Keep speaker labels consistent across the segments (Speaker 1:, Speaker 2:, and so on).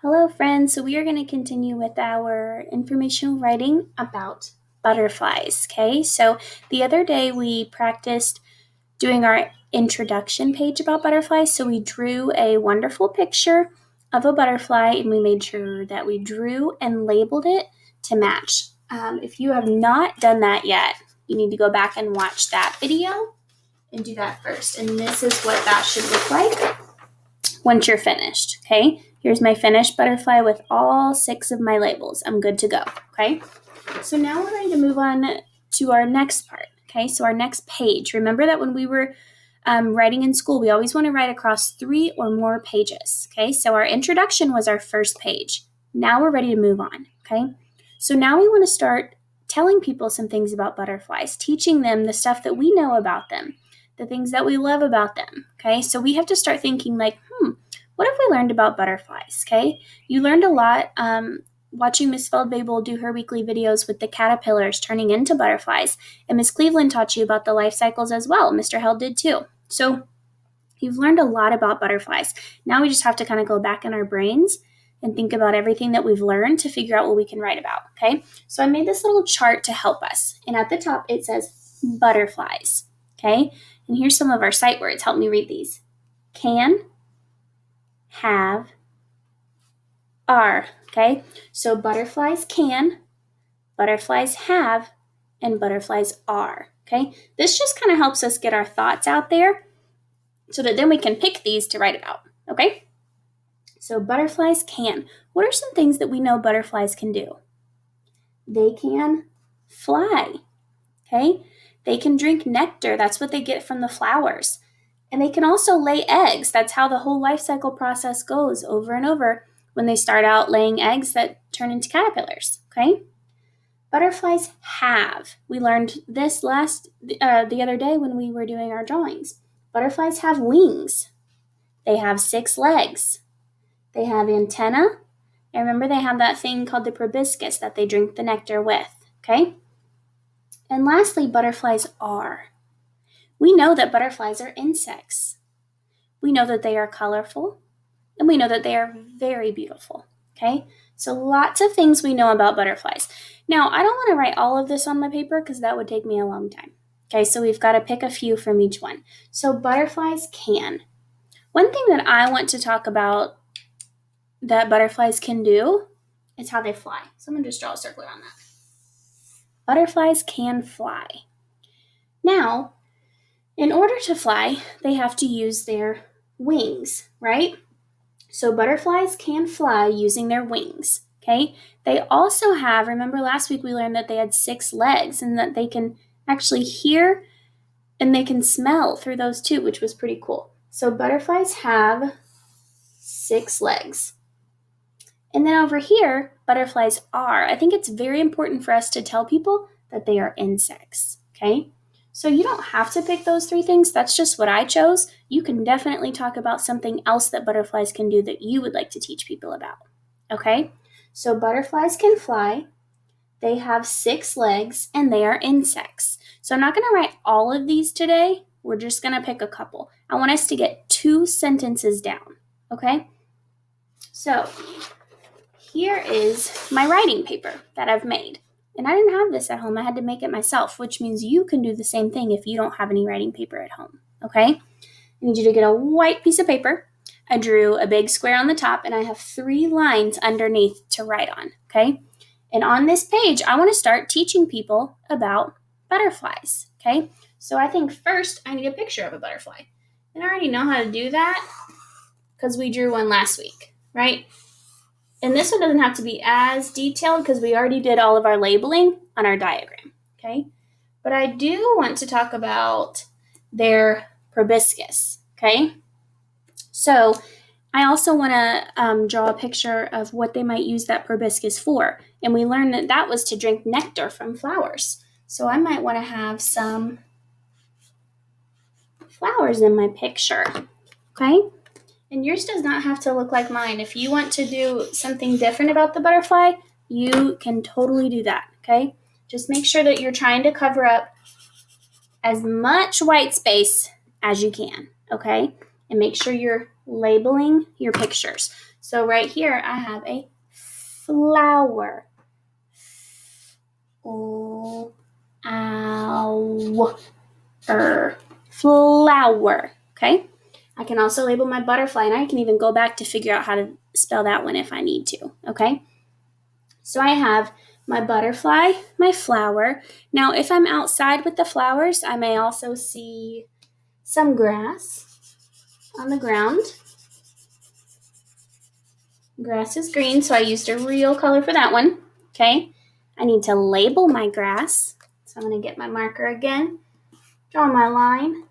Speaker 1: Hello, friends. So we are going to continue with our informational writing about butterflies. Okay, so the other day we practiced doing our introduction page about butterflies. So we drew a wonderful picture of a butterfly and we made sure that we drew and labeled it to match. If you have not done that yet, you need to go back and watch that video and do that first. And this is what that should look like once you're finished. Okay, here's my finished butterfly with all 6 of my labels. I'm good to go. Okay, so now we're ready to move on to our next part. Okay, so our next page. Remember that when we were writing in school, we always want to write across 3 or more pages. Okay, so our introduction was our first page. Now we're ready to move on. Okay, so now we want to start telling people some things about butterflies, teaching them the stuff that we know about them, the things that we love about them. Okay, so we have to start thinking like, what have we learned about butterflies? Okay, you learned a lot watching Miss Feldwebel do her weekly videos with the caterpillars turning into butterflies, and Miss Cleveland taught you about the life cycles as well. Mr. Held did too. So you've learned a lot about butterflies. Now we just have to kind of go back in our brains and think about everything that we've learned to figure out what we can write about. Okay, so I made this little chart to help us, and at the top it says butterflies. Okay, and here's some of our sight words. Help me read these. Can, have, are. Okay, so butterflies can, butterflies have, and butterflies are. Okay, this just kind of helps us get our thoughts out there so that then we can pick these to write about. Okay, so butterflies can. What are some things that we know butterflies can do? They can fly. Okay, they can drink nectar. That's what they get from the flowers. And they can also lay eggs. That's how the whole life cycle process goes over and over when they start out laying eggs that turn into caterpillars. Okay? Butterflies have. We learned this the other day when we were doing our drawings. Butterflies have wings. They have 6 legs. They have antennae. And remember, they have that thing called the proboscis that they drink the nectar with. Okay? And lastly, butterflies are. We know that butterflies are insects. We know that they are colorful, and we know that they are very beautiful. Okay, so lots of things we know about butterflies. Now, I don't want to write all of this on my paper because that would take me a long time. Okay, so we've got to pick a few from each one. So butterflies can. One thing that I want to talk about that butterflies can do is how they fly. So I'm going to just draw a circle around that. Butterflies can fly. Now, in order to fly, they have to use their wings, right? So butterflies can fly using their wings, okay? They also have, remember last week we learned that they had 6 legs and that they can actually hear and they can smell through those too, which was pretty cool. So butterflies have 6 legs. And then over here, butterflies are. I think it's very important for us to tell people that they are insects, okay? So you don't have to pick those 3 things. That's just what I chose. You can definitely talk about something else that butterflies can do that you would like to teach people about. Okay? So butterflies can fly. They have 6 legs and they are insects. So I'm not going to write all of these today. We're just going to pick a couple. I want us to get 2 sentences down. Okay? So here is my writing paper that I've made. And I didn't have this at home. I had to make it myself, which means you can do the same thing if you don't have any writing paper at home, okay? I need you to get a white piece of paper. I drew a big square on the top, and I have 3 lines underneath to write on, okay? And on this page, I want to start teaching people about butterflies, okay? So I think first I need a picture of a butterfly. And I already know how to do that because we drew one last week, right? And this one doesn't have to be as detailed because we already did all of our labeling on our diagram, okay? But I do want to talk about their proboscis, okay? So I also want to draw a picture of what they might use that proboscis for. And we learned that that was to drink nectar from flowers. So I might want to have some flowers in my picture, okay? And yours does not have to look like mine. If you want to do something different about the butterfly, you can totally do that, okay? Just make sure that you're trying to cover up as much white space as you can, okay? And make sure you're labeling your pictures. So So right here, I have a flower. Flower. Okay? I can also label my butterfly, and I can even go back to figure out how to spell that one if I need to. Okay? So I have my butterfly, my flower. Now, if I'm outside with the flowers, I may also see some grass on the ground. Grass is green, so I used a real color for that one. Okay? I need to label my grass. So I'm going to get my marker again. Draw my line.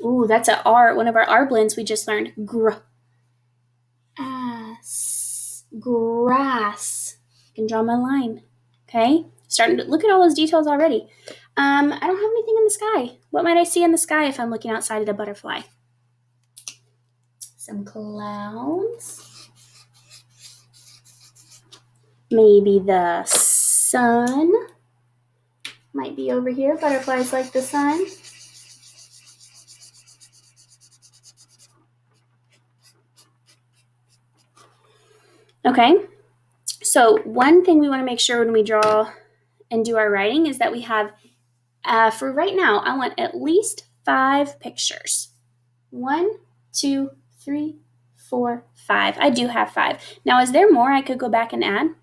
Speaker 1: Ooh, that's an R. One of our R blends we just learned. Grass. I can draw my line. Okay? Starting to look at all those details already. I don't have anything in the sky. What might I see in the sky if I'm looking outside at a butterfly? Some clouds. Maybe the sun. Might be over here. Butterflies like the sun. Okay. So one thing we want to make sure when we draw and do our writing is that we have, for right now, I want at least 5 pictures. 1, 2, 3, 4, 5. I do have 5. Now, is there more I could go back and add?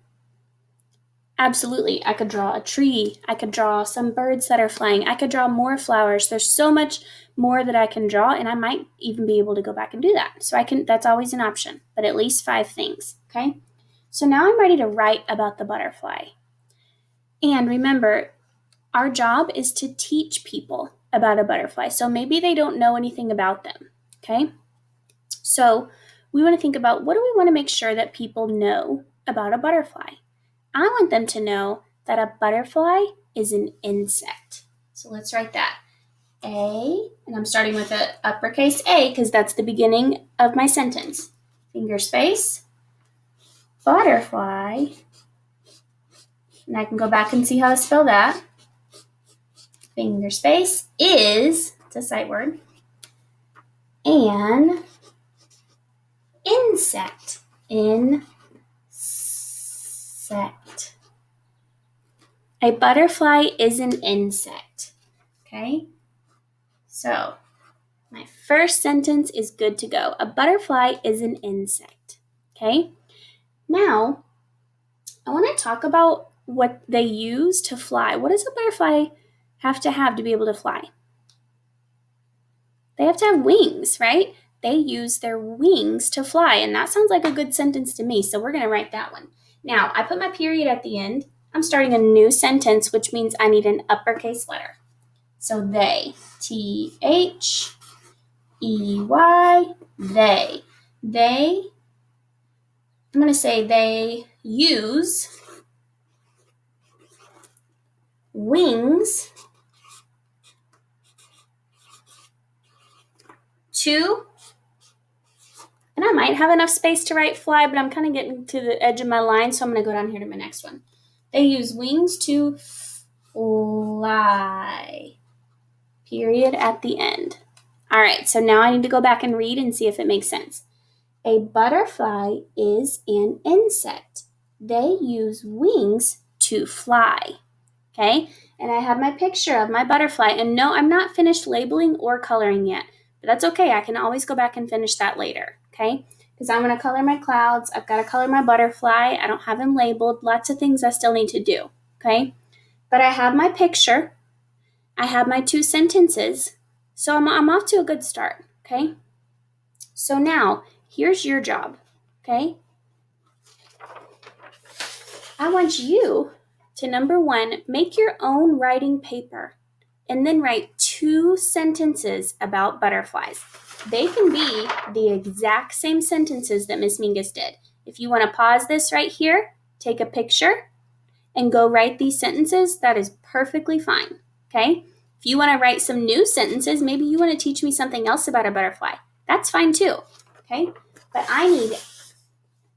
Speaker 1: Absolutely. I could draw a tree. I could draw some birds that are flying. I could draw more flowers. There's so much more that I can draw, and I might even be able to go back and do that. So that's always an option, but at least 5 things, okay? So now I'm ready to write about the butterfly. And remember, our job is to teach people about a butterfly. So maybe they don't know anything about them, okay? So we want to think about, what do we want to make sure that people know about a butterfly? I want them to know that a butterfly is an insect. So let's write that. A, and I'm starting with an uppercase A because that's the beginning of my sentence. Finger space, butterfly, and I can go back and see how to spell that. Finger space is, it's a sight word, an insect. Insect. A butterfly is an insect. Okay? So, my first sentence is good to go. A butterfly is an insect. Okay? Now, I want to talk about what they use to fly. What does a butterfly have to be able to fly? They have to have wings, right? They use their wings to fly, and that sounds like a good sentence to me, so we're going to write that one. Now, I put my period at the end. I'm starting a new sentence, which means I need an uppercase letter. So they, T-H-E-Y, they. They, I'm going to say they use wings to, and I might have enough space to write fly, but I'm kind of getting to the edge of my line, so I'm going to go down here to my next one. They use wings to fly. Period at the end. All right, so now I need to go back and read and see if it makes sense. A butterfly is an insect. They use wings to fly. Okay, and I have my picture of my butterfly. And no, I'm not finished labeling or coloring yet, but that's okay. I can always go back and finish that later, okay? Because I'm going to color my clouds. I've got to color my butterfly. I don't have them labeled. Lots of things I still need to do, okay? But I have my picture. I have my 2 sentences. So I'm off to a good start, okay? So now, here's your job, okay? I want you to, number 1, make your own writing paper and then write 2 sentences about butterflies. They can be the exact same sentences that Miss Mingus did. If you want to pause this right here, take a picture, and go write these sentences, that is perfectly fine, okay? If you want to write some new sentences, maybe you want to teach me something else about a butterfly. That's fine too, okay? But I need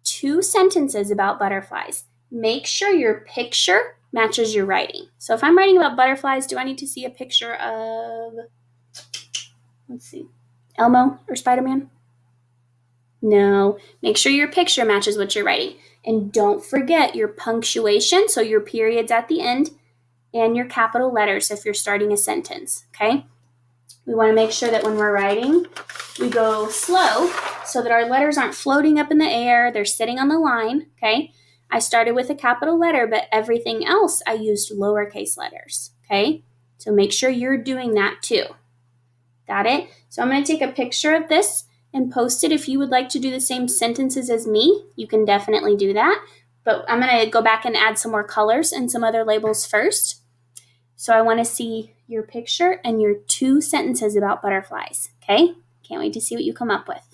Speaker 1: 2 sentences about butterflies. Make sure your picture matches your writing. So if I'm writing about butterflies, do I need to see a picture of, let's see, Elmo or Spider-Man? No. Make sure your picture matches what you're writing. And don't forget your punctuation, so your periods at the end, and your capital letters if you're starting a sentence, okay? We want to make sure that when we're writing, we go slow so that our letters aren't floating up in the air, they're sitting on the line, okay? I started with a capital letter, but everything else I used lowercase letters, okay? So make sure you're doing that too. Got it? So I'm going to take a picture of this and post it. If you would like to do the same sentences as me, you can definitely do that. But I'm going to go back and add some more colors and some other labels first. So I want to see your picture and your 2 sentences about butterflies, okay? Can't wait to see what you come up with.